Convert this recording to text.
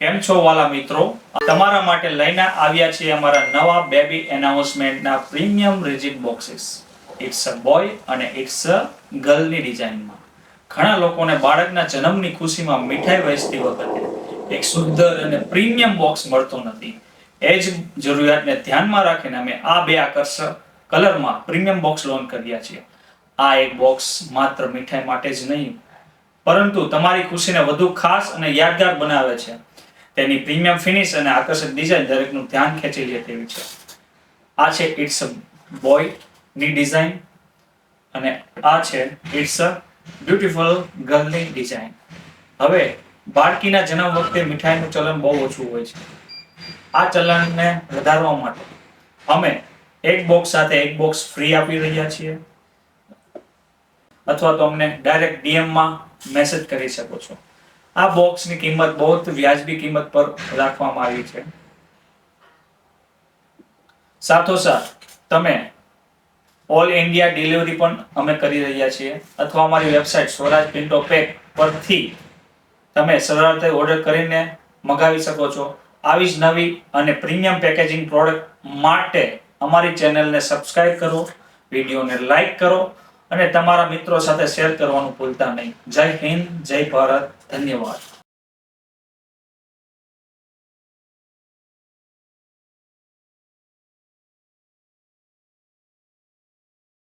કેમ છો વાલા મિત્રો? તમારા માટે લઈને આવ્યા છીએ અમારા નવા બેબી એનાઉન્સમેન્ટના premium rigid boxes. It's a boy અને ઇટ્સ અ ગર્લની ડિઝાઇનમાં. ઘણા લોકોને બાળકના જન્મની ખુશીમાં મીઠાઈ વહેંચતી વખતે એક સુંદર અને પ્રીમિયમ બોક્સ મળતો નથી. એ જ જરૂરિયાતને ધ્યાનમાં રાખીને અમે આ બે આકર્ષક કલરમાં પ્રીમિયમ બોક્સ લોન્ચ કર્યા છે. આ એક બોક્સ માત્ર મીઠાઈ માટે જ નહીં, પરંતુ તમારી ખુશીને વધુ ખાસ અને યાદગાર બનાવે છે. તેની પ્રીમિયમ ફિનિશ અને આકર્ષક ડિઝાઇન દરેકનું ધ્યાન ખેંચી લે તેવી છે. આ છે ઇટ્સ અ બોય ની ડિઝાઇન અને આ છે ઇટ્સ અ બ્યુટીફુલ ગર્લની ડિઝાઇન. હવે બાળકીના જન્મ વખતે મીઠાઈનું ચલણ બહુ ઓછું હોય છે. આ ચલણને વધારવા માટે અમે એક બોક્સ સાથે એક બોક્સ ફ્રી આપી રહ્યા છીએ, અથવા તો અમને ડાયરેક્ટ ડીએમમાં મેસેજ કરી શકો છો. આ બોક્સની કિંમત બહુ વ્યાજબી કિંમત પર રાખવામાં આવી છે. સાથોસાથ તમે ઓલ ઇન્ડિયા ડિલિવરી પણ અમે કરી રહ્યા છીએ, અથવા અમારી વેબસાઇટ સ્વરાજ પિન્ટો પેક પરથી તમે સરળતાથી ઓર્ડર કરીને મંગાવી શકો છો. આવી જ નવી અને પ્રીમિયમ પેકેજિંગ પ્રોડક્ટ માટે અમારી ચેનલને સબસ્ક્રાઇબ કરો, વિડીયોને લાઈક કરો અને તમારા મિત્રો સાથે શેર કરવાનું ભૂલતા નહીં. જય હિન્દ, જય ભારત, ધન્યવાદ.